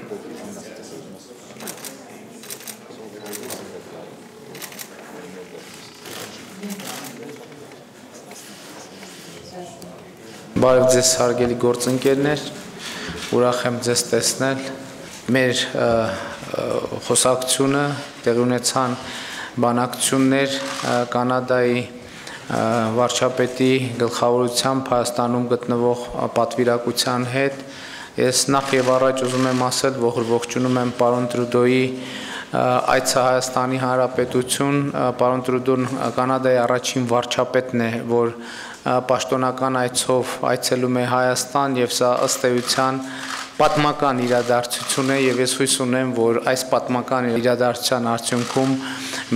Բարև ձեզ հարգելի գործընկերներ, ուրախ եմ ձեզ տեսնել։ Մեր խոսակցությունը տեղի ունեցան բանակցություններ Կանադայի վարչապետի գլխավորությամբ Հայաստանում գտնվող պատվիրակության հետ։ Ես նախ եւ առաջ ուզում եմ ասել, որ ողջունում եմ պարոն Տրուդոյի այցը Հայաստանի Հանրապետություն։ Պարոն Տրուդոն Կանադայի առաջին վարչապետն է, որ պաշտոնական այցով այցելում է Հայաստան, եւ սա ըստ էության պատմական իրադարձություն է, եւ ես հույս ունեմ, որ այս պատմական իրադարձության արդյունքում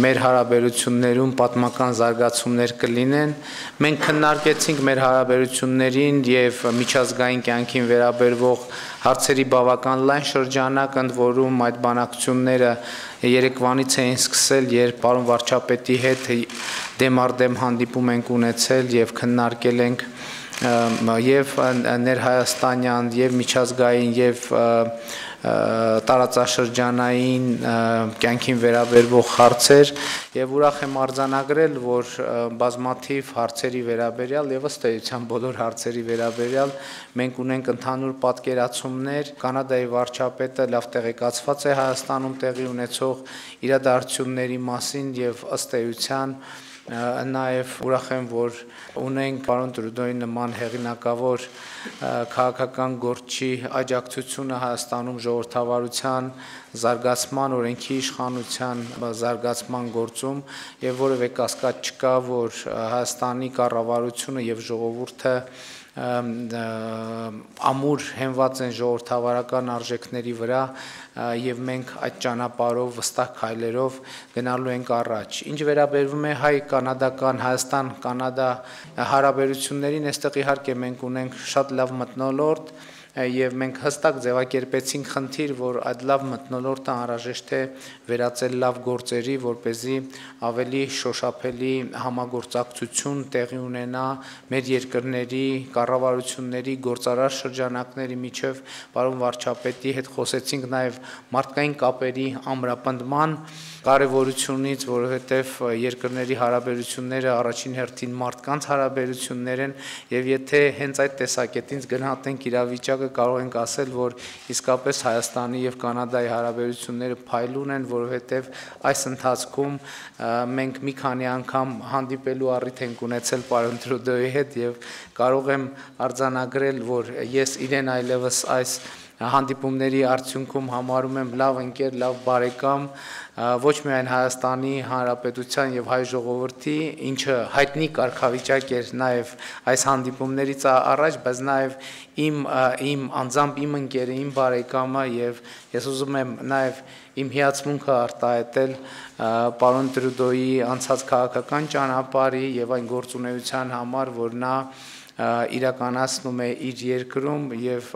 մեր հարաբերություններում պատմական զարգացումներ կլինեն։ Մենք քննարկեցինք մեր հարաբերություններին եւ միջազգային կյանքին վերաբերող հարցերի բավական լայն շրջանակ, ընդ որում այդ բանակցությունները երեկվանից էին սկսել, երբ պարոն վարչապետի հետ դեմ առ դեմ հանդիպում ենք ունեցել եւ քննարկել ենք եւ ներհայաստանյան եւ միջազգային եւ տարածաշրջանային կյանքին վերաբերող հարցեր եւ ուրախ եմ արձանագրել, որ բազմաթիվ հարցերի վերաբերյալ եւ ըստ էության բոլոր հարցերի վերաբերյալ մենք ունենք ընդհանուր պատկերացումներ։ Կանադայի վարչապետը լավ տեղեկացված է Հայաստանում տեղի ունեցող իրադարձությունների մասին եւ ըստ էության նաև ուրախ եմ, որ ունենք պարոն Տրուդոյի նման հեղինակավոր քաղաքական գործչի աջակցությունը Հայաստանում ժողովրդավարության զարգացման, օրենքի իշխանության զարգացման գործում եւ որևէ կասկած չկա, որ Հայաստանի կառավարությունը եւ ժողովուրդը ամուր հենված են ժողովրդավարական արժեքների վրա եւ մենք այդ ճանապարհով վստահ քայլերով գնալու ենք առաջ։ Ինչ վերաբերվում է հայ-կանադական, Հայաստան-Կանադա հարաբերություններին, այստեղ իհարկե մենք ունենք շատ լավ մթնոլորտ եւ մենք հստակ ձևակերպեցինք խնդիր, որ այդ լավ մթնոլորտը անհրաժեշտ է վերածել լավ գործերի, որպեսզի ավելի շոշափելի համագործակցություն տեղի ունենա մեր երկրների կառավարությունների գործարար շրջանակների միջև։ Պարոն վարչապետի հետ խոսեցինք նաեւ մարդկային կապերի ամրապնդման կարևորությունից, որովհետև երկրների հարաբերությունները առաջին հերթին մարդկանց հարաբերություններ են եւ եթե հենց այդ տեսակետից գնահատենք իրավիճակը, կարող ենք ասել, որ իսկապես Հայաստանի եւ Կանադայի հարաբերությունները փայլուն են, որովհետև այս ընթացքում մենք մի քանի անգամ հանդիպելու առիթ ենք ունեցել պարոն Տրուդոյի հետ եւ կարող եմ արձանագրել, որ ես իրեն այլևս այս հանդիպումների արդյունքում համարում եմ լավ ընկեր, լավ բարեկամ, ոչ միայն Հայաստանի Հանրապետության եւ հայ ժողովրդի, ինչը հայտնի կարգավիճակ էր նաեւ այս հանդիպումներից առաջ, բայց նաեւ իմ անձամբ իմ ընկերը, իմ բարեկամը եւ ես ուզում եմ նաեւ իմ հիացմունքը արտահայտել պարոն Տրուդոյի անցած քաղաքական ճանապարհի եւ այն գործունեության համար, որ նա իրականացնում է իր երկրում եւ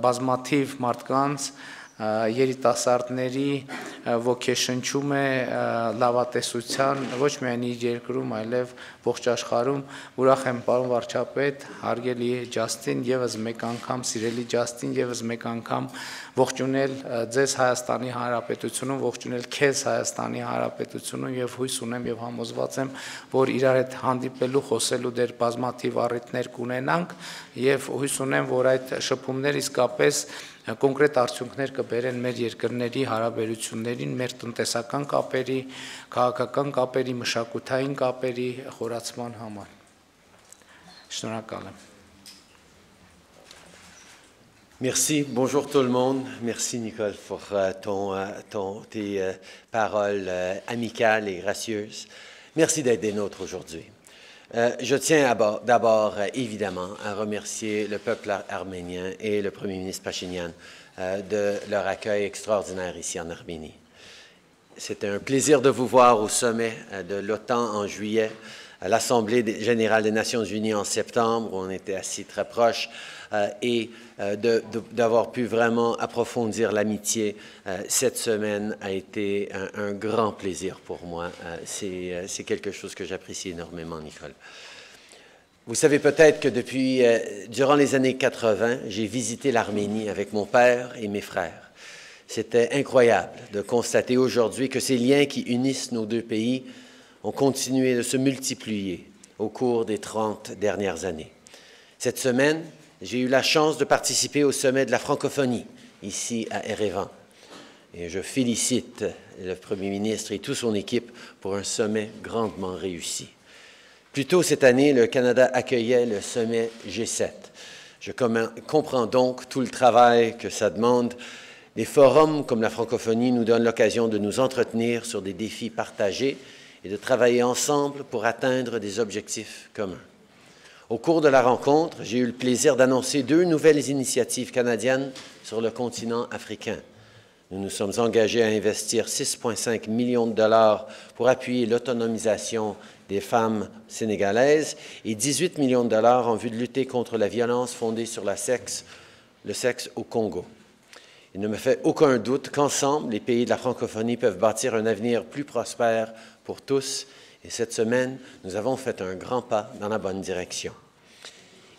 բազմաթիվ մարդկանց երիտասարդների ոգեշնչում է լավատեսության ոչ միայն իր երկրում, այլև ողջ աշխարհում։ Ուրախ եմ պարոն վարչապետ, հարգելի Ջաստին, եւս մեկ անգամ սիրելի Ջաստին, եւս մեկ անգամ ողջունել ձեզ Հայաստանի Հանրապետությունում, ողջունել քեզ Հայաստանի Հանրապետությունում եւ հույս ունեմ եւ համոզված եմ, որ իրար հետ հանդիպելու, խոսելու դեր բազմաթիվ առիթներ կունենանք եւ հույս ունեմ, որ այդ շփումները իսկապես կոնկրետ արդյունքներ կբերեն մեր երկրների հարաբերություններին, մեր տնտեսական կապերի, քաղաքական կապերի, մշակութային կապերի խորացման համար։ Շնորհակալ եմ։ Merci, bonjour tout le monde. Merci Nicole pour tes paroles amicales et gracieuses. Merci d'être des nôtres aujourd'hui. Je tiens d'abord évidemment à remercier le peuple arménien et le Premier ministre Pachinian de leur accueil extraordinaire ici en Arménie. C'était un plaisir de vous voir au sommet de l'OTAN en juillet, à l'Assemblée générale des Nations unies en septembre, où on était assis très proches, et d'avoir pu vraiment approfondir l'amitié cette semaine a été un grand plaisir pour moi. C'est quelque chose que j'apprécie énormément, Nicole. Vous savez peut-être que durant les années 80, j'ai visité l'Arménie avec mon père et mes frères. C'était incroyable de constater aujourd'hui que ces liens qui unissent nos deux pays ont continué de se multiplier au cours des 30 dernières années. Cette semaine, j'ai eu la chance de participer au sommet de la francophonie, ici à Erevan. Et je félicite le Premier ministre et toute son équipe pour un sommet grandement réussi. Plus tôt cette année, le Canada accueillait le sommet G7. Je comprends donc tout le travail que ça demande. Les forums comme la francophonie nous donnent l'occasion de nous entretenir sur des défis partagés et de travailler ensemble pour atteindre des objectifs communs. Au cours de la rencontre, j'ai eu le plaisir d'annoncer 2 nouvelles initiatives canadiennes sur le continent africain. Nous nous sommes engagés à investir 6,5 millions de dollars pour appuyer l'autonomisation des femmes sénégalaises et 18 millions de dollars en vue de lutter contre la violence fondée sur le sexe au Congo. Il ne me fait aucun doute qu'ensemble, les pays de la francophonie peuvent bâtir un avenir plus prospère pour tous. Et cette semaine, nous avons fait un grand pas dans la bonne direction.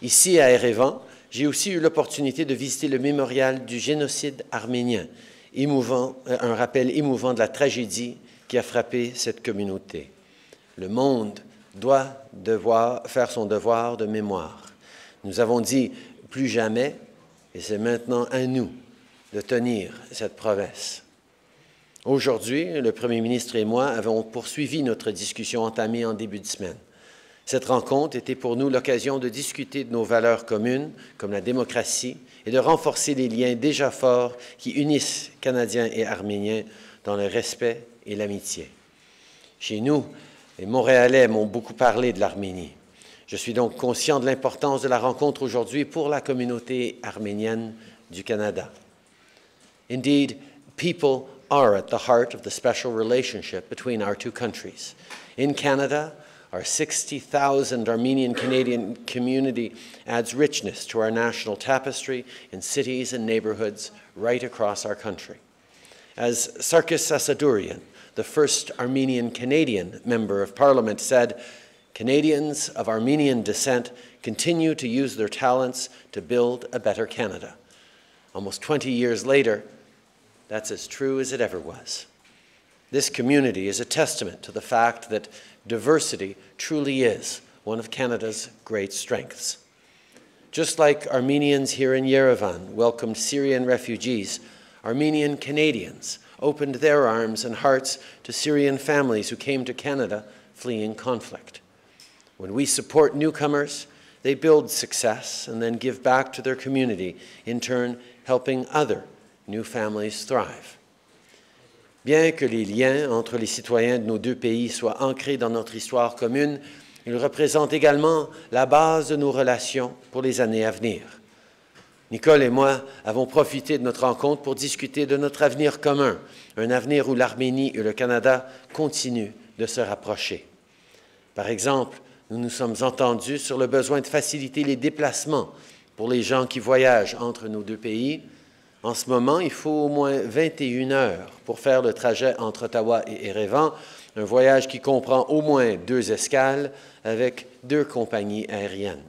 Ici, à Erevan, j'ai aussi eu l'opportunité de visiter le mémorial du génocide arménien, un rappel émouvant de la tragédie qui a frappé cette communauté. Le monde doit faire son devoir de mémoire. Nous avons dit plus jamais, et c'est maintenant à nous de tenir cette promesse. Aujourd'hui, le Premier ministre et moi avons poursuivi notre discussion entamée en début de semaine. Cette rencontre était pour nous l'occasion de discuter de nos valeurs communes, comme la démocratie, et de renforcer les liens déjà forts qui unissent Canadiens et Arméniens dans le respect et l'amitié. Chez nous, les Montréalais m'ont beaucoup parlé de l'Arménie. Je suis donc conscient de l'importance de la rencontre aujourd'hui pour la communauté arménienne du Canada. Indeed, people are at the heart of the special relationship between our two countries. In Canada, our 60,000 Armenian-Canadian community adds richness to our national tapestry in cities and neighborhoods right across our country. As Sarkis Asadourian, the first Armenian-Canadian member of Parliament, said, Canadians of Armenian descent continue to use their talents to build a better Canada. Almost 20 years later, that's as true as it ever was. This community is a testament to the fact that diversity truly is one of Canada's great strengths. Just like Armenians here in Yerevan welcomed Syrian refugees, Armenian Canadians opened their arms and hearts to Syrian families who came to Canada fleeing conflict. When we support newcomers, they build success and then give back to their community, in turn helping other new families thrive. Bien que les liens entre les citoyens de nos deux pays soient ancrés dans notre histoire commune, ils représentent également la base de nos relations pour les années à venir. Nicole et moi avons profité de notre rencontre pour discuter de notre avenir commun, un avenir où l'Arménie et le Canada continuent de se rapprocher. Par exemple, nous nous sommes entendus sur le besoin de faciliter les déplacements pour les gens qui voyagent entre nos deux pays. En ce moment, il faut au moins 21 heures pour faire le trajet entre Ottawa et Erevan, un voyage qui comprend au moins 2 escales avec 2 compagnies aériennes.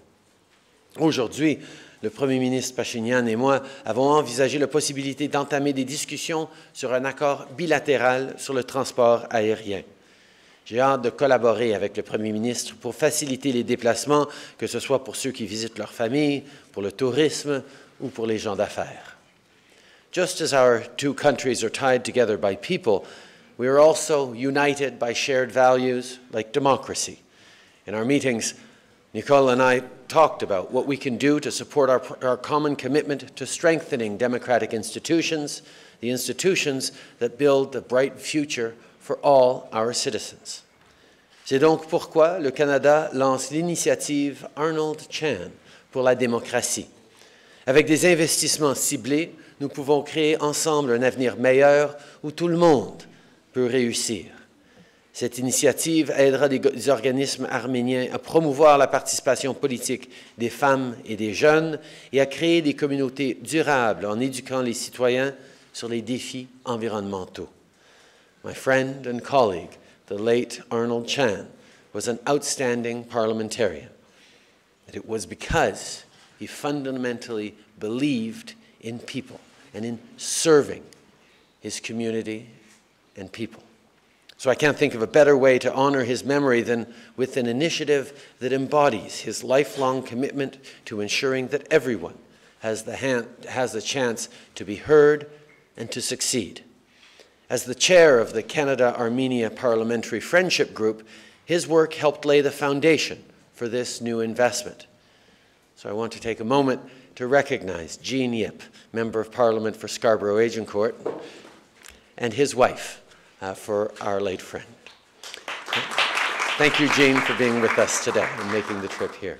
Aujourd'hui, le Premier ministre Pachinian et moi avons envisagé la possibilité d'entamer des discussions sur un accord bilatéral sur le transport aérien. J'ai hâte de collaborer avec le Premier ministre pour faciliter les déplacements, que ce soit pour ceux qui visitent leur famille, pour le tourisme ou pour les gens d'affaires. Just as our two countries are tied together by people, we are also united by shared values like democracy. In our meetings, Nicole and I talked about what we can do to support our common commitment to strengthening democratic institutions, the institutions that build the bright future for all our citizens. C'est donc pourquoi le Canada lance l'initiative Arnold Chan pour la démocratie. Avec des investissements ciblés, nous pouvons créer ensemble un avenir meilleur où tout le monde peut réussir. Cette initiative aidera des organismes arméniens à promouvoir la participation politique des femmes et des jeunes et à créer des communautés durables en éduquant les citoyens sur les défis environnementaux. My friend and colleague, the late Arnold Chan, was an outstanding parliamentarian. And it was because he fundamentally believed in people and in serving his community, and people. So I can't think of a better way to honor his memory than with an initiative that embodies his lifelong commitment to ensuring that everyone has the chance to be heard and to succeed. As the chair of the Canada-Armenia Parliamentary Friendship Group, his work helped lay the foundation for this new investment. So I want to take a moment to recognize Jean Yip, Member of Parliament for Scarborough-Agincourt, and his wife for our late friend. Thank you, Jean, for being with us today and making the trip here.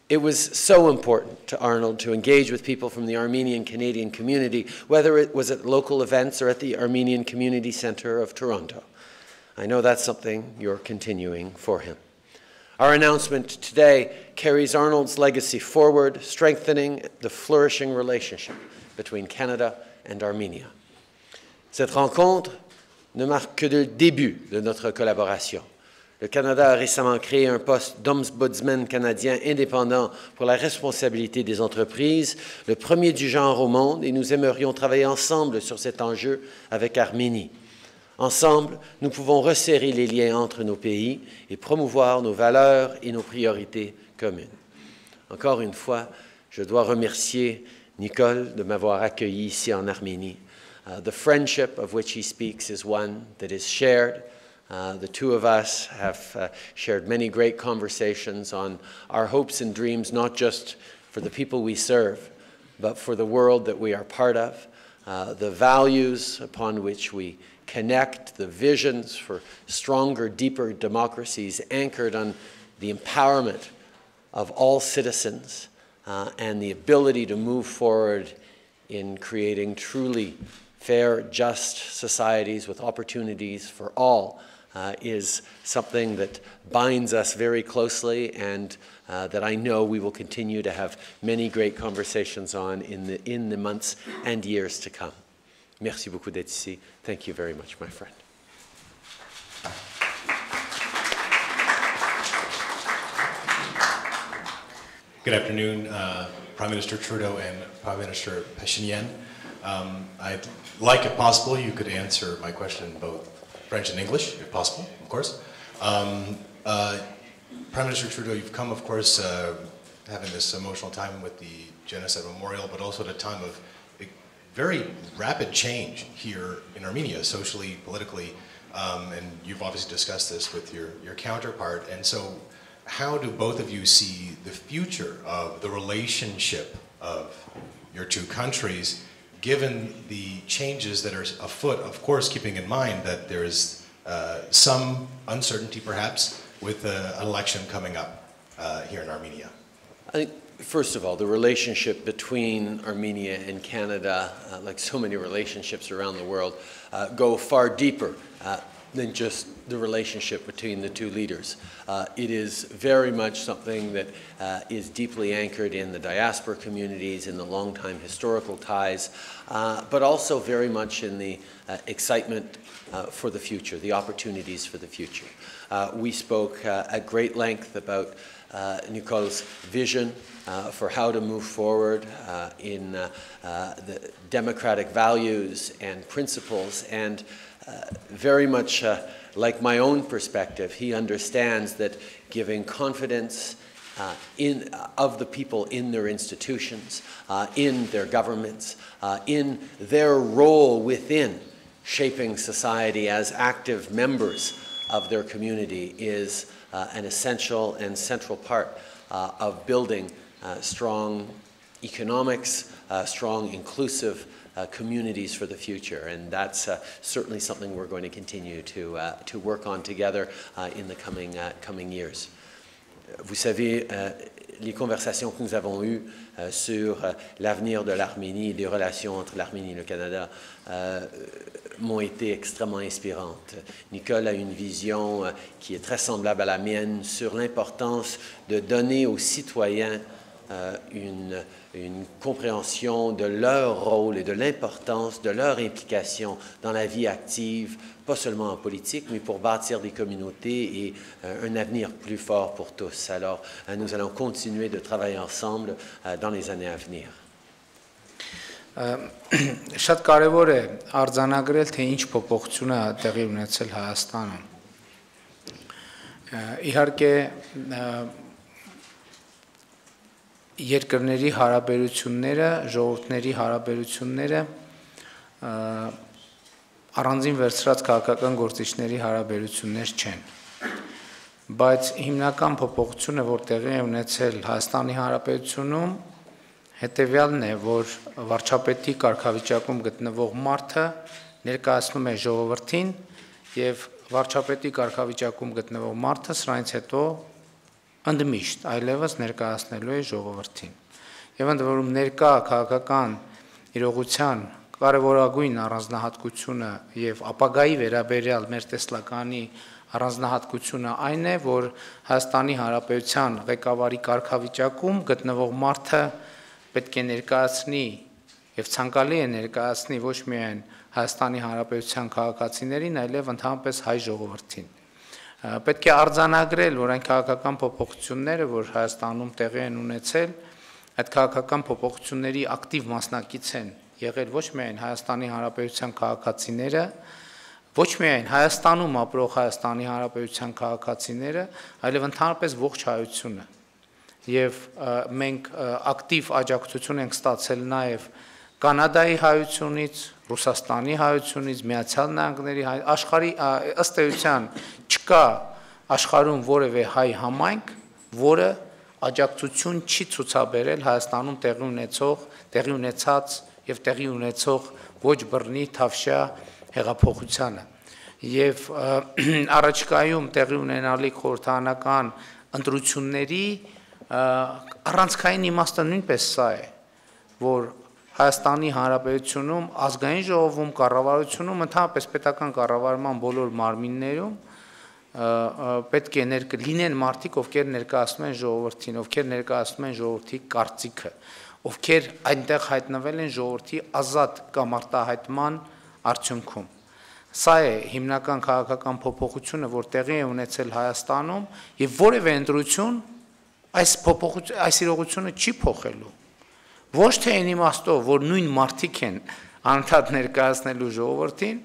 It was so important to Arnold to engage with people from the Armenian Canadian community, whether it was at local events or at the Armenian Community Centre of Toronto. I know that's something you're continuing for him. Our announcement today carries Arnold's legacy forward, strengthening the flourishing relationship between Canada and Armenia. Cette rencontre ne marque que le début de notre collaboration. Le Canada a récemment créé un poste d'ombudsman canadien indépendant pour la responsabilité des entreprises, le premier du genre au monde, et nous aimerions travailler ensemble sur cet enjeu avec Arménie. Ensemble, nous pouvons resserrer les liens entre nos pays et promouvoir nos valeurs et nos priorités communes. Encore une fois, je dois remercier Nicole de m'avoir accueilli ici en Arménie. The friendship of which he speaks is one that is shared. The two of us have shared many great conversations on our hopes and dreams, not just for the people we serve, but for the world that we are part of, the values upon which we connect, the visions for stronger, deeper democracies anchored on the empowerment of all citizens and the ability to move forward in creating truly fair, just societies with opportunities for all is something that binds us very closely and that I know we will continue to have many great conversations on in the months and years to come. Merci beaucoup d'être ici. Thank you very much, my friend. Good afternoon, Prime Minister Trudeau and Prime Minister Pashinyan. I'd like, if possible, you could answer my question in both French and English, if possible, of course. Prime Minister Trudeau, you've come, of course, having this emotional time with the Genocide Memorial, but also at a time of very rapid change here in Armenia, socially, politically, and you've obviously discussed this with your counterpart. And so how do both of you see the future of the relationship of your two countries, given the changes that are afoot, of course, keeping in mind that there is some uncertainty, perhaps, with an election coming up here in Armenia? I think, first of all, the relationship between Armenia and Canada, like so many relationships around the world, go far deeper than just the relationship between the two leaders. It is very much something that is deeply anchored in the diaspora communities, in the long-time historical ties, but also very much in the excitement for the future, the opportunities for the future. We spoke at great length about Nicole's vision for how to move forward in the democratic values and principles, and very much like my own perspective, he understands that giving confidence of the people in their institutions, in their governments, in their role within shaping society as active members of their community is an essential and central part of building strong economics, strong, inclusive communities for the future. And that's certainly something we're going to continue to work on together in the coming years. Vous savez, les conversations que nous avons eues sur l'avenir de l'Arménie et des relations entre l'Arménie et le Canada m'ont été extrêmement inspirantes. Nicole a une vision qui est très semblable à la mienne sur l'importance de donner aux citoyens une compréhension de leur rôle et de l'importance de leur implication dans la vie active, pas seulement en politique, mais pour bâtir des communautés et un avenir plus fort pour tous. Alors, nous allons continuer de travailler ensemble dans les années à venir. Շատ կարևոր է արձանագրել, թե ինչ փոփոխություն է տեղի ունեցել Հայաստանում։ Իհարկե երկրների հարաբերությունները, ժողովուրդների հարաբերությունները առանձին վերցրած քաղաքական գործիչների հարաբերություններ չեն։ Բայց հիմնական փոփոխությունը, որ տեղի է ունեցել Հայաստանի Հանրապետությունում, հետևյալն է, որ վարչապետի կարգավիճակում գտնվող մարդը ներկայացնում է ժողովրդին եւ վարչապետի կարգավիճակում գտնվող մարդը սրանից հետո ընդմիշտ այլևս ներկայացնելու է ժողովրդին։ Եվ ընդ որում ներկա քաղաքական իրողության կարևորագույն առանձնահատկությունը եւ ապագայի վերաբերյալ մեր տեսլականի առանձնահատկությունը այն է, որ Հայաստանի Հանրապետության ղեկավարի կարգավիճակում գտնվող մարդը պետք է ներկայացնի եւ ցանկալի է ներկայացնի ոչ միայն Հայաստանի Հանրապետության քաղաքացիներին, այլև ընդհանրապես հայ ժողովրդին։ Պետք է արձանագրել, որ այն քաղաքական փոփոխությունները, որ Հայաստանում տեղի են ունեցել, այդ քաղաքական փոփոխությունների ակտիվ մասնակից են եղել ոչ միայն Հայաստանի Հանրապետության քաղաքացիները, ոչ միայն Հայաստանում ապրող Հայաստանի Հանրապետության քաղաքացիները, այլև ընդհանրապես ողջ հայությունը։ Եվ մենք ակտիվ աջակցություն ենք ստացել նաև Կանադայի հայությունից, Ռուսաստանի հայությունից, Միացյալ Նահանգների աշխարհի ըստ էության չկա աշխարհում որևէ հայ համայնք, որը աջակցություն չի ցուցաբերել Հայաստանում տեղի ունեցած եւ տեղի ունեցող ոչ բռնի թավշյա հեղափոխությանը։ Եվ առաջիկայում տեղի ունենալիք խորհրդարանական ընտրությունների առանցքային իմաստը նույնպես սա է, որ Հայաստանի Հանրապետությունում ազգային ժողովում, կառավարությունում, ընդհանրապես պետական կառավարման բոլոր մարմիններում պետք է լինեն մարդիկ, ովքեր ներկայացնում են ժողովրդին, ովքեր ներկայացնում են ժողովրդի կարծիքը, ովքեր այնտեղ հայտնվել են ժողովրդի ազատ կամ արտահայտման արդյունքում։ Սա է հիմնական քաղաքական փոփոխությունը, որ տեղի է ունեցել Հայաստանում, եւ որևէ ընտրություն այս իրողությունը չի փոխելու։ Ոչ թե այն իմաստով, որ նույն մարդիկ են անդադ ներկայացնելու ժողովրդին,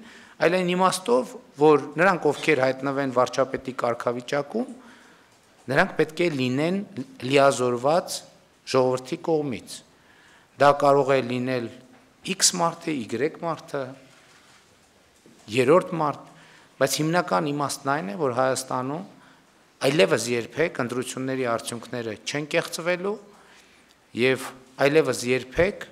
այլ այն իմաստով, որ նրանք, ովքեր հայտնվեն վարչապետի կարգավիճակում, նրանք պետք է լինեն լիազորված ժողովրդի կողմից։ Դա կարող է լինել X մարդը, Y մարդը, երրորդ մարդ, բայց հիմնական իմաստն այն է, որ Հայաստանում այլևս երբեք ընտրությունների արդյունքները չեն կեղծվելու եւ այլևս երբեք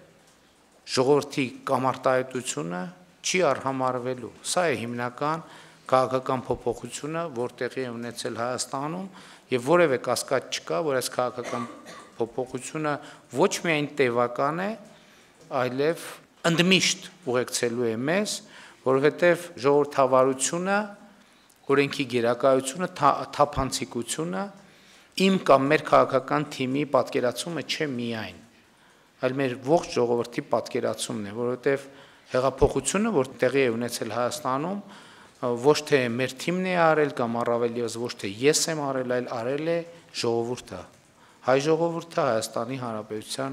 ժողովրդի կամարտահայտությունը չի արհամարվելու։ Սա է հիմնական քաղաքական փոփոխությունը, որ տեղի է ունեցել Հայաստանում եւ որևէ կասկած չկա, որ այս քաղաքական փոփոխությունը ոչ միայն տևական է, այլև ընդմիշտ ուղեկցելու է մեզ, որովհետեւ ժողովրդավարությունը, օրենքի գերակայությունը, թափանցիկությունը իմ կամ մեր քաղաքական թիմի պատկերացումը չէ միայն, այլ մեր ողջ ժողովրդի պատկերացումն է, որովհետև հեղափոխությունը, որ տեղի է ունեցել Հայաստանում, ոչ թե մեր թիմն է արել կամ առավել ևս ոչ թե ես եմ արել, այլ արել է ժողովուրդը, հայ ժողովուրդը, Հայաստանի Հանրապետության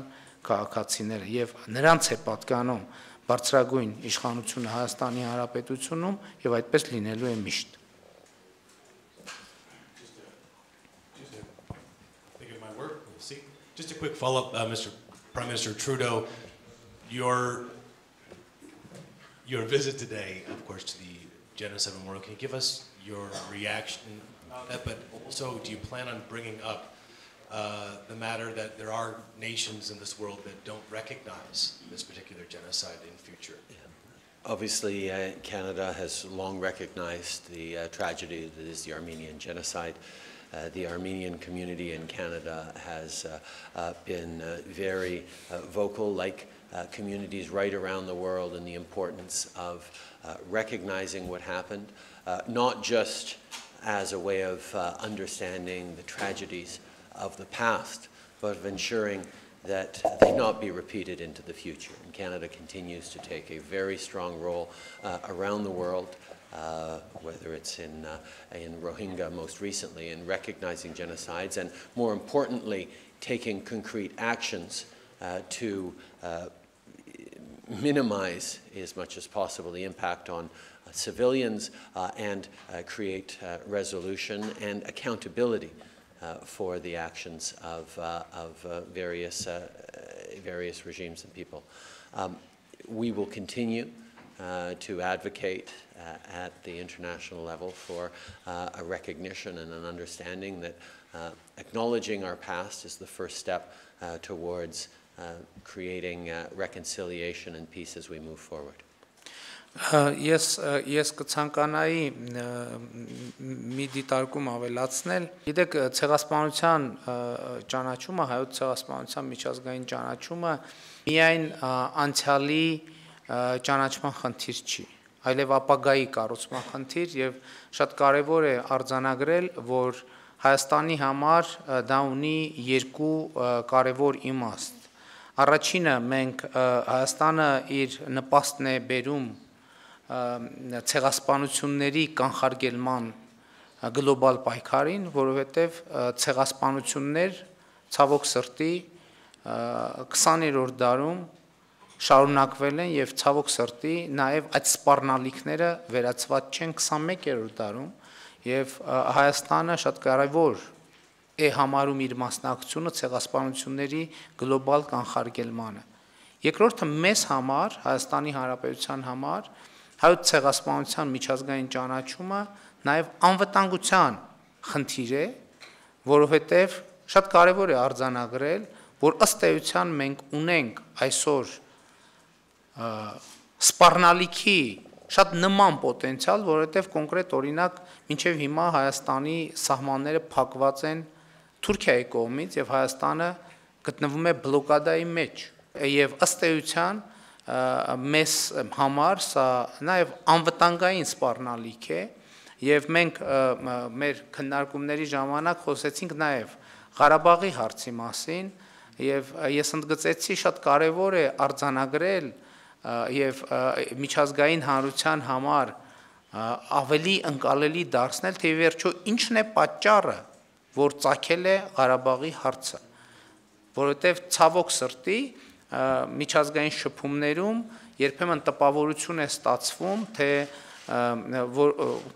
քաղաքացիները, եւ նրանց է պատկանում բարձրագույն իշխանությունը Հայաստանի Հանրապետությունում եւ այդպես լինելու է միշտ։ Just a quick follow-up, Mr. Prime Minister Trudeau, your visit today, of course, to the Genocide Memorial. Can you give us your reaction to that? But also, do you plan on bringing up the matter that there are nations in this world that don't recognize this particular genocide in future? Yeah. Obviously, Canada has long recognized the tragedy that is the Armenian genocide. The Armenian community in Canada has been very vocal, like communities right around the world, in the importance of recognizing what happened, not just as a way of understanding the tragedies of the past, but of ensuring that they not be repeated into the future. And Canada continues to take a very strong role around the world, whether it's in Rohingya most recently, in recognizing genocides, and more importantly, taking concrete actions to minimize as much as possible the impact on civilians and create resolution and accountability for the actions of various regimes and people. We will continue to advocate at the international level for a recognition and an understanding that acknowledging our past is the first step towards creating reconciliation and peace as we move forward. Ես կցանկանայի մի դիտարկում ավելացնել։ Գիտեք, ցեղասպանության ճանաչումը, հայոց ցեղասպանության միջազգային ճանաչումը միայն անցյալի ճանաչման խնդիր չի, այլև ապագայի կառուցման խնդիր եւ շատ կարեւոր է արձանագրել, որ Հայաստանի համար դա ունի երկու կարևոր իմաստ։ Առաջինը մենք Հայաստանը իր նպաստն է բերում ցեղասպանությունների կանխարգելման գլոբալ պայքարին, որովհետև ցեղասպանություններ ցավոք սրտի 20-րդ դարում շարունակվել են եւ ցավոք սրտի նաեւ այդ սպառնալիքները վերացված չեն 21-րդ դարում եւ Հայաստանը շատ կարեւոր է համարում իր մասնակցությունը ցեղասպանությունների գլոբալ կանխարգելմանը։ Երկրորդը մեզ համար, Հայաստանի Հանրապետության համար հայոց ցեղասպանության միջազգային ճանաչումը նաեւ անվտանգության խնդիր է, որովհետեւ շատ կարեւոր է արձանագրել, որ ըստ էության մենք ունենք այսօր սպառնալիքի շատ նման պոտենցիալ, որովհետև կոնկրետ օրինակ մինչև հիմա Հայաստանի սահմանները փակված են Թուրքիայի կողմից եւ Հայաստանը գտնվում է բլոկադայի մեջ եւ ըստ էության մեզ համար սա նաեւ անվտանգային սպառնալիք է եւ մենք մեր քննարկումների ժամանակ խոսեցինք նաեւ Ղարաբաղի հարցի մասին եւ ես ընդգծեցի շատ կարեւոր է արձանագրել եւ միջազգային հանրության համար ավելի ընկալելի դարձնել, թե վերջո ինչն է պատճառը, որ ծագել է Ղարաբաղի հարցը, որովհետեւ ցավոք սրտի միջազգային շփումներում երբեմն տպավորություն է ստացվում, թե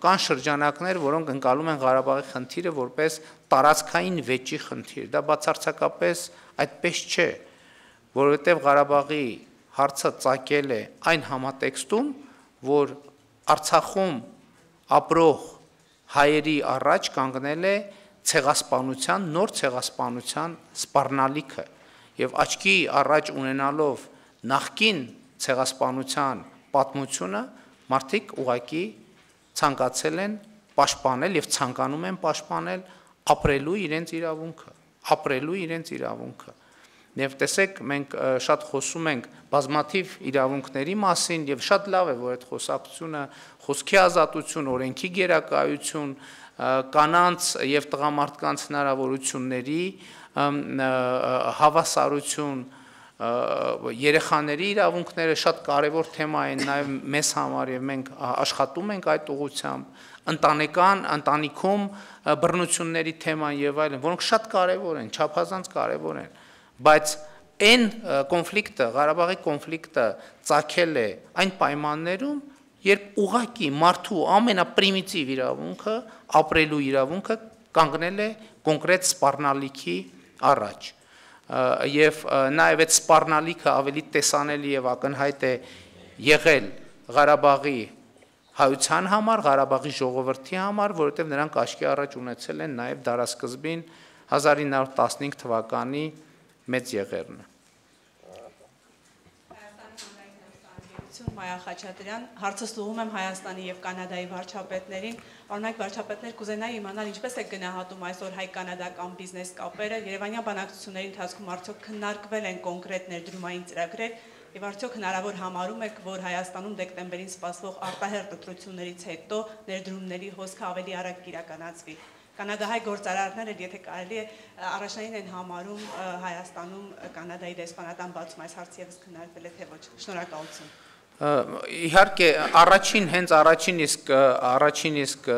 կան շրջանակներ, որոնք ընկալում են Ղարաբաղի խնդիրը որպես տարածքային վեճի խնդիր, դա բացարձակապես այդպես չէ, որովհետեւ Ղարաբաղի հարցը ծագել է այն համատեքստում, որ Արցախում ապրող հայերի առաջ կանգնել է ցեղասպանության, նոր ցեղասպանության սպառնալիքը եւ աչքի առաջ ունենալով նախկին ցեղասպանության պատմությունը մարդիկ ուղակի ցանկացել են պաշտպանել եւ ցանկանում են պաշտպանել ապրելու իրենց իրավունքը Եվ տեսեք, մենք շատ խոսում ենք բազմաթիվ իրավունքների մասին եւ շատ լավ է, որ այդ խոսակցությունը խոսքի ազատություն, օրենքի գերակայություն, կանանց եւ տղամարդկանց հնարավորությունների հավասարություն, երեխաների իրավունքները շատ կարեւոր թեմա են նաեւ մեզ համար եւ մենք աշխատում ենք այդ ուղղությամբ, ընտանիքում բռնությունների թեման եւ այլն, որոնք շատ կարեւոր են, չափազանց կարեւոր են Բայց այն կոնֆլիկտը, Ղարաբաղի կոնֆլիկտը ծագել է այն պայմաններում, երբ ուղղակի մարդու ամենապրիմիտիվ իրավունքը, ապրելու իրավունքը կանգնել է կոնկրետ սպառնալիքի առաջ։ Եվ նաև այդ սպառնալիքը ավելի տեսանելի եւ ակնհայտ է եղել Ղարաբաղի հայության համար, Ղարաբաղի ժողովրդի համար, որովհետեւ նրանք աչքի առաջ ունեցել են նաև դարասկզբին 1915 թվականի մեծ եղերնը։ Մայա Խաչատրյան, հարցս ուղղում եմ Հայաստանի եւ Կանադայի վարչապետներին, օրինակ վարչապետներ կուզենայի իմանալ ինչպես է գնահատում այսօր հայ-կանադական բիզնես կապերը, Երևանյան բանակցությունների ընթացքում արդյոք քննարկվել են կոնկրետ ներդրումային ծրագրեր եւ արդյոք հնարավոր համարում եք, որ Հայաստանում դեկտեմբերին սպասվող արտահերթ ընտրություններից հետո ներդրումների հոսքը ավելի արագ կիրականացվի։ Կանադահայ գործարարները, եթե կարելի է, առաջնային են համարում Հայաստանում Կանադայի դեսպանատան բացում այս հարցը եւս քննարկվել է թե ոչ։ Շնորհակալություն։ Իհարկե, առաջին իսկ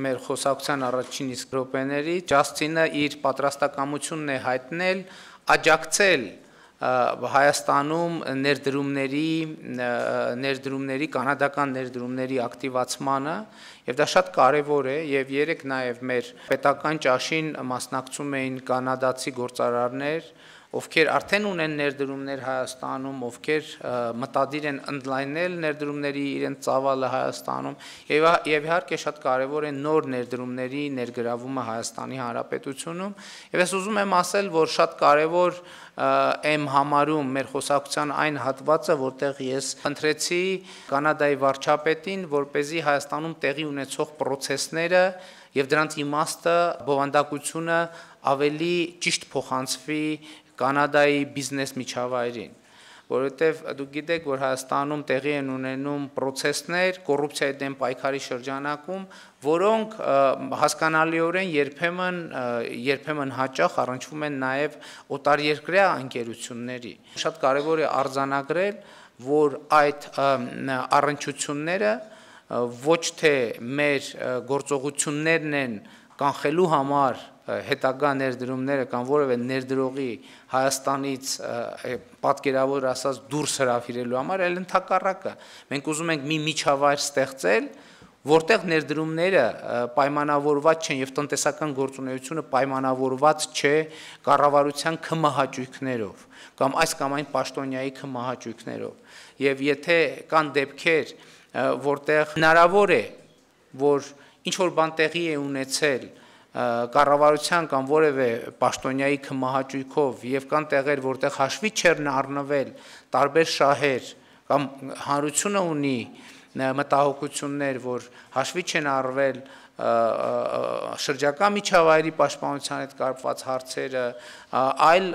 մեր խոսակցության առաջին իսկ րոպեների Ջասթինը իր պատրաստակամությունն է հայտնել աջակցել Հայաստանում ներդրումների կանադական ներդրումների ակտիվացմանը եւ դա շատ կարեւոր է եւ երեք նաեւ մեր պետական ճաշին մասնակցում էին կանադացի գործարարներ, ովքեր արդեն ունեն ներդրումներ Հայաստանում, ովքեր մտադիր են ընդլայնել ներդրումների իրենց ծավալը Հայաստանում եւ իհարկե շատ կարեւոր է նոր ներդրումների ներգրավումը Հայաստանի Հանրապետությունում եւ ես ուզում եմ ասել, որ շատ կարեւոր եմ համարում մեր խոսակցության այն հատվածը, որտեղ ես ընտրեցի Կանադայի վարչապետին, որպեսզի Հայաստանում տեղի ունեցող process-ները եւ դրանց իմաստը, բովանդակությունը ավելի ճիշտ փոխանցվի Կանադայի բիզնես միջավայրին, որովհետև դուք գիտեք, որ Հայաստանում տեղի են ունենում process-ներ կոռուպցիայի դեմ պայքարի շրջանակում, որոնք հասկանալիորեն երբեմն հաճախ առնչվում են նաև օտարերկրյա ընկերությունների։ Շատ կարևոր է արձանագրել, որ այդ առնչությունները ոչ թե մեր գործողություններն են կանխելու համար հետագա ներդրումները կամ որևէ ներդրողի Հայաստանից պատկերավոր ասած դուրս հրավիրելու համար, այլ ընդհակառակը մենք ուզում ենք մի միջավայր ստեղծել, որտեղ ներդրումները պայմանավորված չեն եւ տնտեսական գործունեությունը պայմանավորված չէ կառավարության քմահաճույքներով կամ այս կամ այն պաշտոնյայի քմահաճույքներով եւ եթե կան դեպքեր, որտեղ հնարավոր է, որ ինչ որ բան տեղի է ունեցել կառավարության կամ որևէ պաշտոնյայի քմահաճույքով եւ կան տեղեր, որտեղ հաշվի չեն առնվել տարբեր շահեր կամ հանրությունը ունի մտահոգություններ, որ հաշվի չեն առվել շրջակա միջավայրի պաշտպանության հետ կապված հարցերը, այլ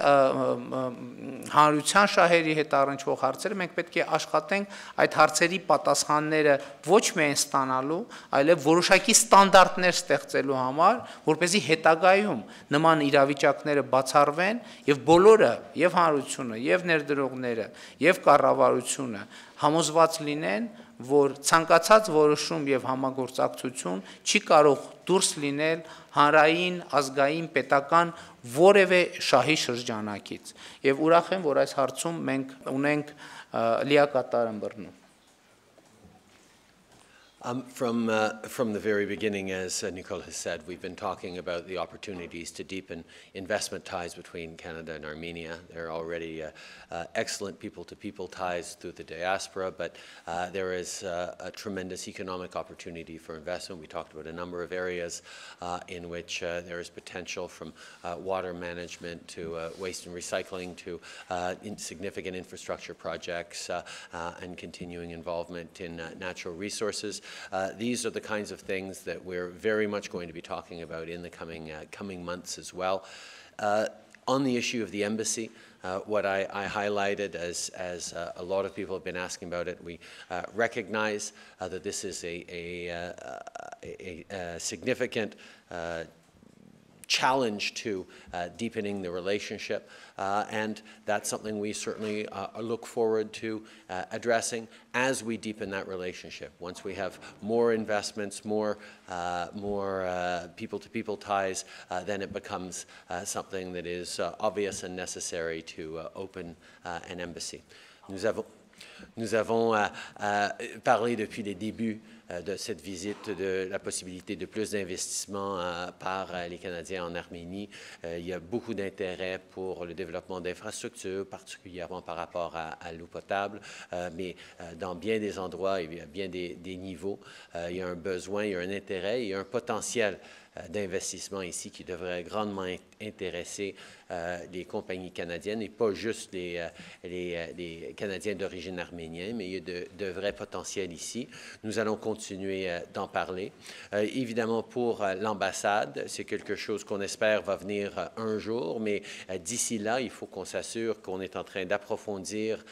հանրության շահերի հետ առնչվող հարցերը, մենք պետք է աշխատենք այդ հարցերի պատասխանները ոչ միայն ստանալու, այլև որոշակի ստանդարտներ ստեղծելու համար, որպեսզի հետագայում նման իրավիճակները բացառվեն եւ բոլորը, եւ հանրությունը, եւ ներդրողները, եւ կառավարությունը համոզված լինեն, որ ցանկացած որոշում եւ համագործակցություն չի կարող դուրս լինել հանրային, ազգային, պետական որևէ շահի շրջանակից եւ ուրախ եմ, որ այս հարցում մենք ունենք լիակատար ըմբռնում։ From the very beginning, as Nicole has said, we've been talking about the opportunities to deepen investment ties between Canada and Armenia. There are already excellent people-to-people ties through the diaspora, but there is a tremendous economic opportunity for investment. We talked about a number of areas in which there is potential, from water management to waste and recycling to significant infrastructure projects and continuing involvement in natural resources. These are the kinds of things that we're very much going to be talking about in the coming months as well. On the issue of the embassy, what I highlighted, as a lot of people have been asking about it, we recognize that this is a significant challenge to deepening the relationship, and that's something we certainly look forward to addressing as we deepen that relationship. Once we have more investments, more people-to-people ties, then it becomes something that is obvious and necessary to open an embassy. Nous avons parlé depuis les débuts de cette visite de la possibilité de plus d'investissement par les Canadiens en Arménie. Il y a beaucoup d'intérêt pour le développement d'infrastructures, particulièrement par rapport à l'eau potable, mais dans bien des endroits, il y a bien des niveaux. Il y a un besoin, il y a un intérêt, il y a un potentiel d'investissement ici qui devrait grandement intéresser les compagnies canadiennes et pas juste les Canadiens d'origine arménienne, mais il y a de vrais potentiels ici. Nous allons continuer d'en parler. Évidemment, pour l'ambassade, c'est quelque chose qu'on espère va venir un jour, mais d'ici là, il faut qu'on s'assure qu'on est en train d'approfondir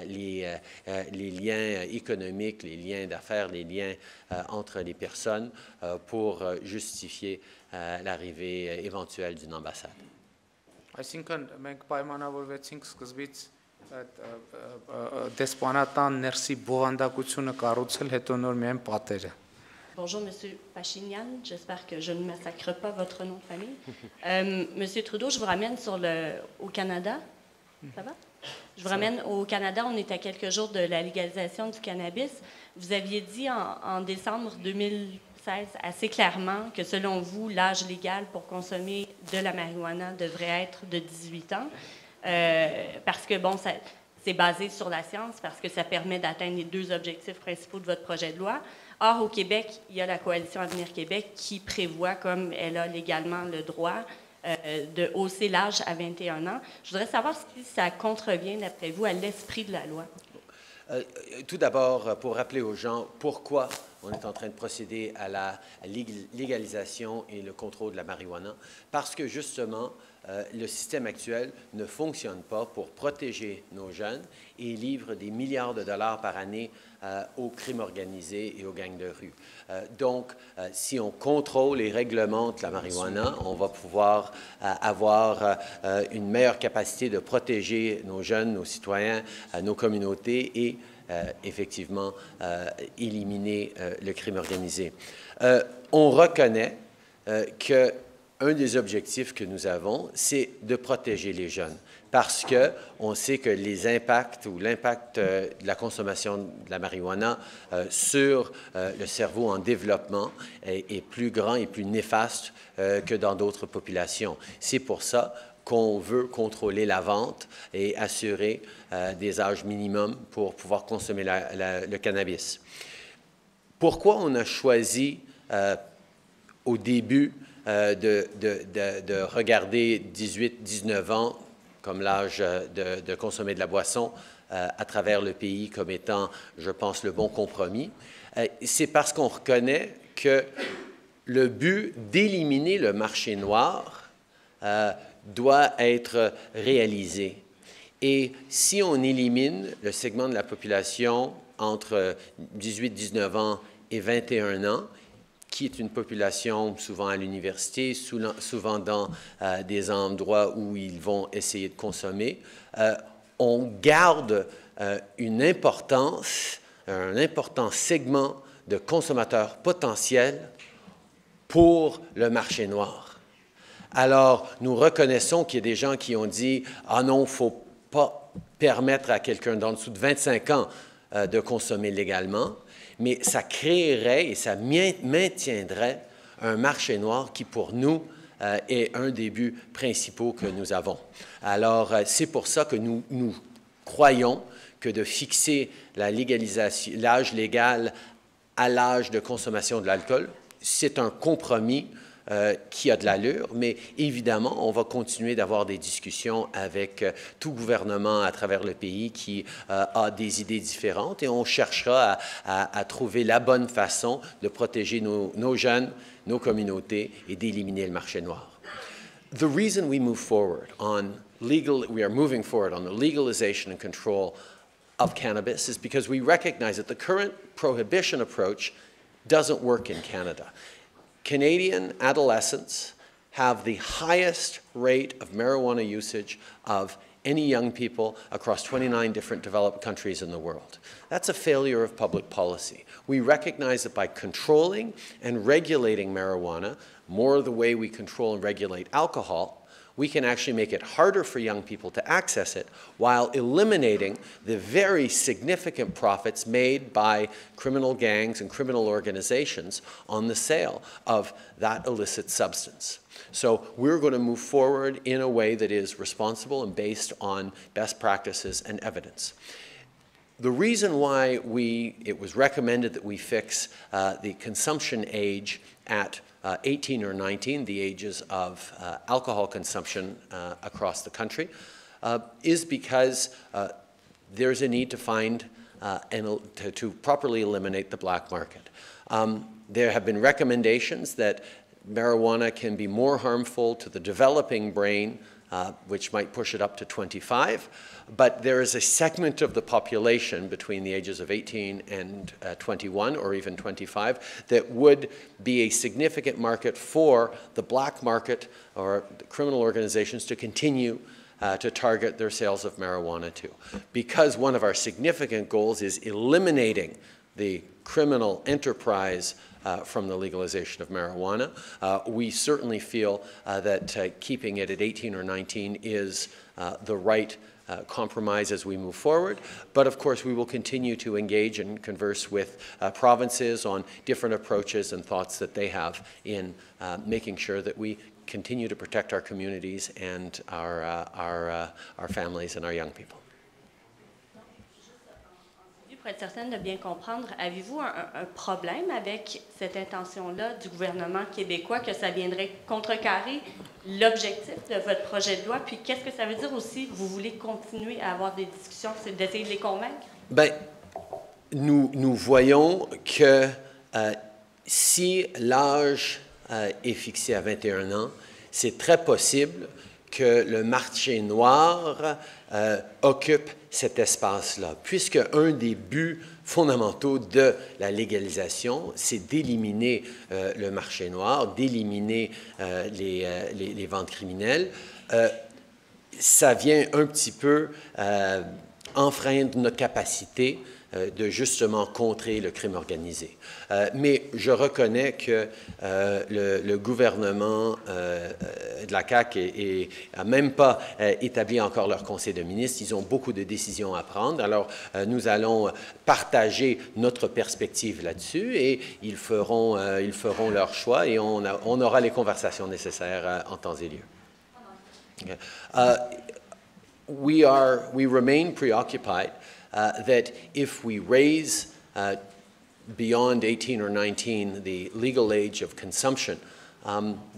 les liens économiques, les liens d'affaires, les liens entre les personnes pour justifier l'arrivée éventuelle d'une ambassade. Այսինքն մենք պայմանավորվեցինք սկզբից այդ դեսպանատան ներսի բովանդակությունը կառուցել, հետո նոր միայն պատերը։ Bonjour, Monsieur Pachinian. J'espère que je ne massacre pas votre nom de famille. Monsieur Trudeau, je vous ramène au Canada. Ça va? Je vous ramène au Canada. On est à quelques jours de la légalisation du cannabis. Vous aviez dit en décembre 2016 assez clairement que selon vous, l'âge légal pour consommer de la marijuana devrait être de 18 ans. Parce que, bon, c'est basé sur la science, parce que ça permet d'atteindre les deux objectifs principaux de votre projet de loi. Or, au Québec, il y a la Coalition Avenir Québec qui prévoit, comme elle a légalement le droit, de hausser l'âge à 21 ans. Je voudrais savoir si ça contrevient, d'après vous, à l'esprit de la loi. Tout d'abord, pour rappeler aux gens pourquoi on est en train de procéder à la légalisation et le contrôle de la marijuana, parce que justement, le système actuel ne fonctionne pas pour protéger nos jeunes et livre des milliards de dollars par année au crime organisé et aux gangs de rue. Donc, si on contrôle et réglemente la marijuana, on va pouvoir avoir une meilleure capacité de protéger nos jeunes, nos citoyens, nos communautés et effectivement éliminer le crime organisé. On reconnaît qu'un des objectifs que nous avons, c'est de protéger les jeunes parce qu'on sait que les impacts ou l'impact de la consommation de la marijuana sur le cerveau en développement est plus grand et plus néfaste que dans d'autres populations. C'est pour ça qu'on veut contrôler la vente et assurer des âges minimums pour pouvoir consommer le cannabis. Pourquoi on a choisi au début de regarder 18-19 ans comme l'âge de consommer de la boisson à travers le pays comme étant, je pense, le bon compromis? C'est parce qu'on reconnaît que le but d'éliminer le marché noir doit être réalisé. Et si on élimine le segment de la population entre 18-19 ans et 21 ans, qui est une population souvent à l'université, souvent dans des endroits où ils vont essayer de consommer, on garde un important segment de consommateurs potentiels pour le marché noir. Alors, nous reconnaissons qu'il y a des gens qui ont dit « Ah non, il ne faut pas permettre à quelqu'un d'en dessous de 25 ans de consommer légalement », mais ça créerait et ça maintiendrait un marché noir qui, pour nous, est un des buts principaux que nous avons. Alors, c'est pour ça que nous croyons que de fixer l'âge légal à l'âge de consommation de l'alcool, c'est un compromis qui a de l'allure, mais évidemment, on va continuer d'avoir des discussions avec tout gouvernement à travers le pays qui a des idées différentes et on cherchera à trouver la bonne façon de protéger nos jeunes, nos communautés et d'éliminer le marché noir. The reason we are moving forward on the legalization and control of cannabis is because we recognize that the current prohibition approach doesn't work in Canada. Canadian adolescents have the highest rate of marijuana usage of any young people across 29 different developed countries in the world. That's a failure of public policy. We recognize that by controlling and regulating marijuana, more the way we control and regulate alcohol, we can actually make it harder for young people to access it while eliminating the very significant profits made by criminal gangs and criminal organizations on the sale of that illicit substance. So we're going to move forward in a way that is responsible and based on best practices and evidence. The reason why it was recommended that we fix the consumption age at 18 or 19, the ages of alcohol consumption across the country, is because there's a need to find and to properly eliminate the black market. There have been recommendations that marijuana can be more harmful to the developing brain, which might push it up to 25, but there is a segment of the population between the ages of 18 and 21 or even 25 that would be a significant market for the black market or the criminal organizations to continue to target their sales of marijuana to. Because one of our significant goals is eliminating the criminal enterprise from the legalization of marijuana, we certainly feel that keeping it at 18 or 19 is the right compromise as we move forward. But of course, we will continue to engage and converse with provinces on different approaches and thoughts that they have in making sure that we continue to protect our communities and our families and our young people. Pour être certaine de bien comprendre, avez-vous un problème avec cette intention-là du gouvernement québécois que ça viendrait contrecarrer l'objectif de votre projet de loi? Puis qu'est-ce que ça veut dire aussi? Vous voulez continuer à avoir des discussions, c'est d'essayer de les convaincre? Bien, nous voyons que si l'âge est fixé à 21 ans, c'est très possible que le marché noir occupe cet espace-là, puisque un des buts fondamentaux de la légalisation, c'est d'éliminer le marché noir, d'éliminer les ventes criminelles. Ça vient un petit peu enfreindre notre capacité de justement contrer le crime organisé. Mais je reconnais que le gouvernement de la CAQ n'a même pas établi encore leur conseil de ministres. Ils ont beaucoup de décisions à prendre. Alors, nous allons partager notre perspective là-dessus et ils feront leur choix et on aura les conversations nécessaires en temps et lieu. We remain preoccupied that if we raise beyond 18 or 19 the legal age of consumption,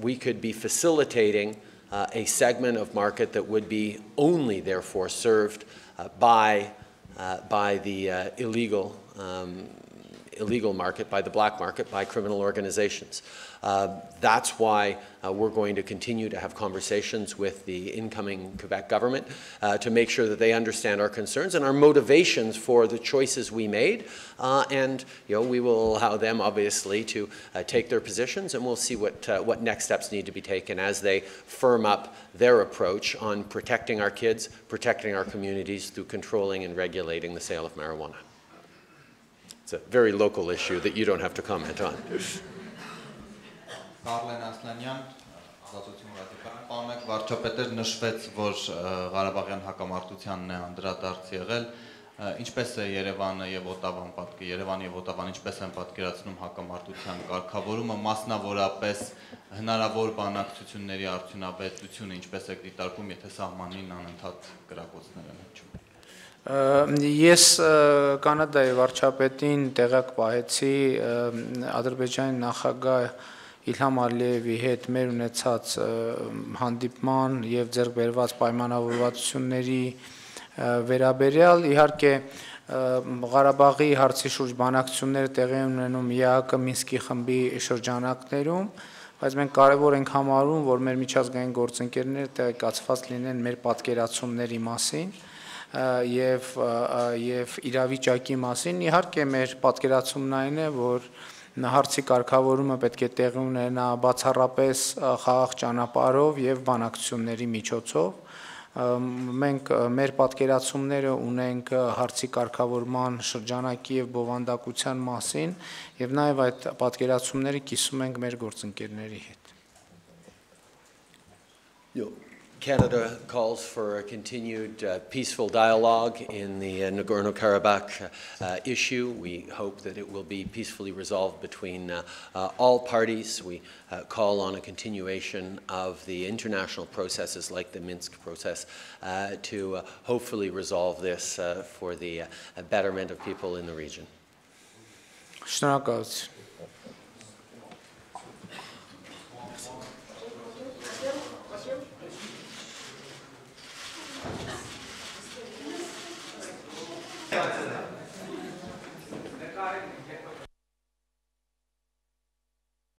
we could be facilitating a segment of market that would be only therefore served by the illegal market, by the black market, by criminal organizations. That's why we're going to continue to have conversations with the incoming Quebec government to make sure that they understand our concerns and our motivations for the choices we made. And we will allow them, obviously, to take their positions, and we'll see what next steps need to be taken as they firm up their approach on protecting our kids, protecting our communities through controlling and regulating the sale of marijuana. It's a very local issue that you don't have to comment on. Կարլեն Ասլանյան, Ազատություն ռադիկալ, պարոն վարչապետեր, նշվեց, որ Ղարաբաղյան հակամարտությանն է անդրադարձ եղել, ինչպես է Երևանը եւ Օտավան Երևանը եւ Օտավան ինչպես են պատկերացնում հակամարտության կարգավորումը, մասնավորապես հնարավոր բանակցությունների արդյունավետությունը, ինչպես է դիտարկում, եթե սահմանին անընդհատ կրակոցներ են հնչում։ Ես Կանադայի վարչապետին տեղակ պահեցի Ադրբեջանի նախագահ Իլհամ Ալիևի հետ մեր ունեցած հանդիպման եւ ձեռքբերված պայմանավորվածությունների վերաբերյալ իհարկե Ղարաբաղի հարցի շուրջ բանակցությունները տեղի ունենում ԵԱՀԿ Մինսկի խմբի շրջանակներում, բայց մենք կարևոր ենք համարում, որ մեր միջազգային գործընկերները տեղեկացված լինեն մեր պատկերացումների մասին եւ իրավիճակի մասին։ Իհարկե մեր պատկերացումն այն է, որ հարցի կարգավորումը պետք է տեղի ունենա բացառապես խաղաղ ճանապարհով եւ բանակցությունների միջոցով։ Մենք մեր պատկերացումները ունենք հարցի կարգավորման շրջանակի եւ բովանդակության մասին եւ նաեւ այդ պատկերացումները կիսում ենք մեր գործընկերների հետ։ Canada calls for a continued peaceful dialogue in the Nagorno-Karabakh issue. We hope that it will be peacefully resolved between all parties. We call on a continuation of the international processes like the Minsk process to hopefully resolve this for the betterment of people in the region. Շնորհակալություն։